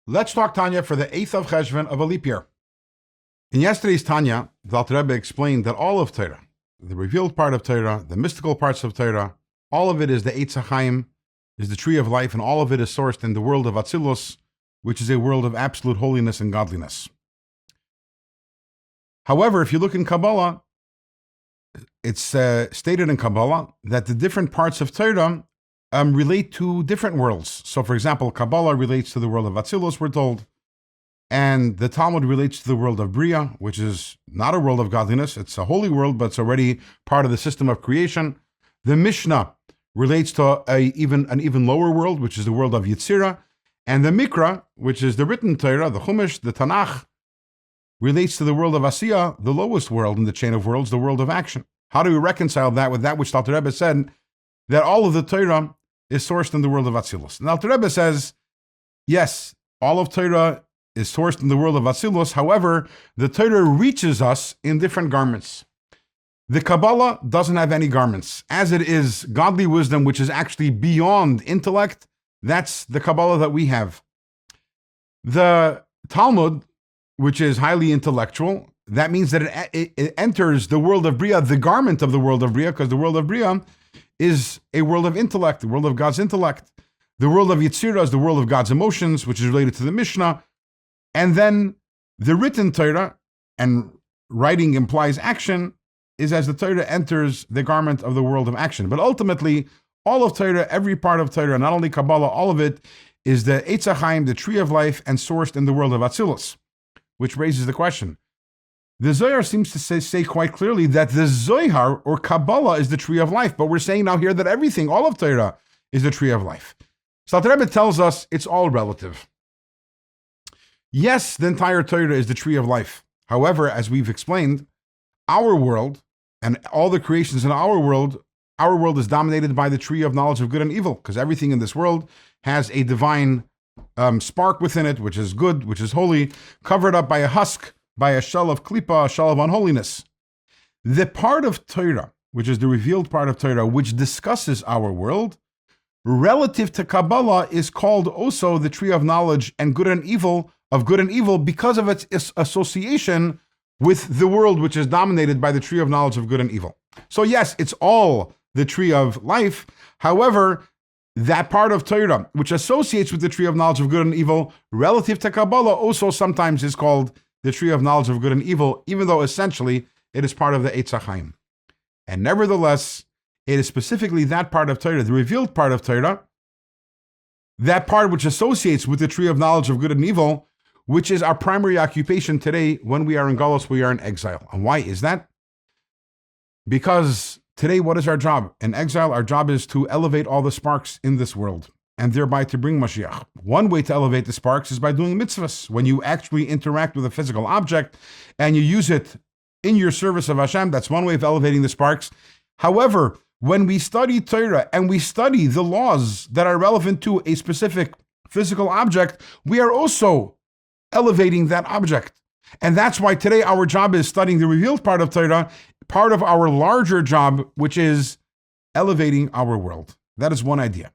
Let's talk Tanya for the 8th of Cheshvan of a leap year. In yesterday's Tanya, the Alter Rebbe explained that all of Torah, the revealed part of Torah, the mystical parts of Torah, all of it is the Eitz HaChaim, is the tree of life, and all of it is sourced in the world of Atzilus, which is a world of absolute holiness and godliness. However, if you look in Kabbalah, it's stated in Kabbalah that the different parts of Torah relate to different worlds. So, for example, Kabbalah relates to the world of Atzilus, we're told, and the Talmud relates to the world of Bria, which is not a world of godliness. It's a holy world, but it's already part of the system of creation. The Mishnah relates to an even lower world, which is the world of Yetzirah. And the Mikra, which is the written Torah, the Chumash, the Tanakh, relates to the world of Asiyah, the lowest world in the chain of worlds, the world of action. How do we reconcile that with that which the Alter Rebbe said, that all of the Torah is sourced in the world of Atzilus? And the Alter Rebbe says, yes, all of Torah is sourced in the world of Atzilus. However, the Torah reaches us in different garments. The Kabbalah doesn't have any garments. As it is godly wisdom, which is actually beyond intellect, that's the Kabbalah that we have. The Talmud, which is highly intellectual, that means that it enters the world of Bria, the garment of the world of Bria, because the world of Bria is a world of intellect, the world of God's intellect. The world of Yetzirah is the world of God's emotions, which is related to the Mishnah. And then the written Torah, and writing implies action, is as the Torah enters the garment of the world of action. But ultimately, all of Torah, every part of Torah, not only Kabbalah, all of it is the Eitz HaChaim, the tree of life, and sourced in the world of Atzilus, which raises the question. The Zohar seems to say quite clearly that the Zohar or Kabbalah is the tree of life, but we're saying now here that everything, all of Torah, is the tree of life. So the Rebbe tells us it's all relative. Yes, the entire Torah is the tree of life. However, as we've explained, our world and all the creations in our world is dominated by the tree of knowledge of good and evil, because everything in this world has a divine spark within it, which is good, which is holy, covered up by a husk, by a shell of klipa, a shell of unholiness. The part of Torah, which is the revealed part of Torah, which discusses our world, relative to Kabbalah, is called also the tree of knowledge and good and evil, because of its association with the world, which is dominated by the tree of knowledge of good and evil. So yes, it's all the tree of life. However, that part of Torah, which associates with the tree of knowledge of good and evil, relative to Kabbalah, also sometimes is called the tree of knowledge of good and evil, even though essentially it is part of the Eitz HaChaim. And nevertheless, it is specifically that part of Torah, the revealed part of Torah, that part which associates with the tree of knowledge of good and evil, which is our primary occupation today when we are in Galus, we are in exile. And why is that? Because today, what is our job? In exile, our job is to elevate all the sparks in this world, and thereby to bring Mashiach. One way to elevate the sparks is by doing mitzvahs. When you actually interact with a physical object and you use it in your service of Hashem, that's one way of elevating the sparks. However, when we study Torah and we study the laws that are relevant to a specific physical object, we are also elevating that object. And that's why today our job is studying the revealed part of Torah, part of our larger job, which is elevating our world. That is one idea.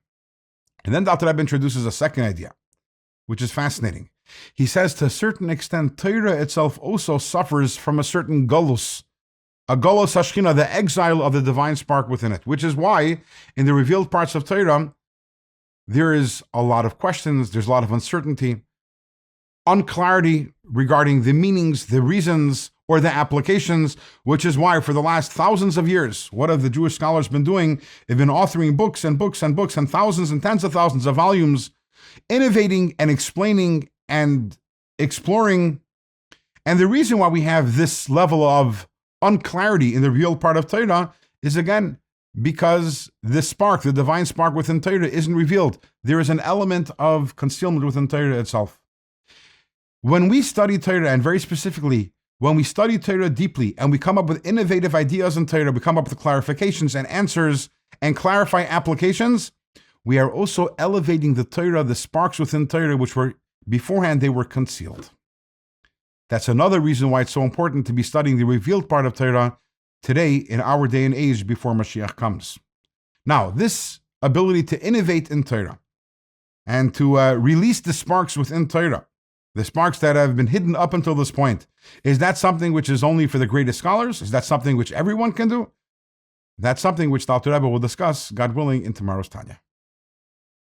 And then Dr. Rebbe introduces a second idea, which is fascinating. He says, to a certain extent, Torah itself also suffers from a certain galus, a galus hashchina, the exile of the divine spark within it, which is why in the revealed parts of Torah, there is a lot of questions, there's a lot of uncertainty, unclarity regarding the meanings, the reasons, or the applications, which is why for the last thousands of years, what have the Jewish scholars been doing? They've been authoring books and books and books and thousands and tens of thousands of volumes, innovating and explaining and exploring. And the reason why we have this level of unclarity in the real part of Torah is, again, because the spark, the divine spark within Torah isn't revealed. There is an element of concealment within Torah itself. When we study Torah, and very specifically, when we study Torah deeply and we come up with innovative ideas in Torah, we come up with clarifications and answers and clarify applications, we are also elevating the Torah, the sparks within Torah, which were beforehand, they were concealed. That's another reason why it's so important to be studying the revealed part of Torah today in our day and age before Mashiach comes. Now, this ability to innovate in Torah and to release the sparks within Torah, the sparks that have been hidden up until this point. Is that something which is only for the greatest scholars? Is that something which everyone can do? That's something which the Alter Rebbe will discuss, God willing, in tomorrow's Tanya.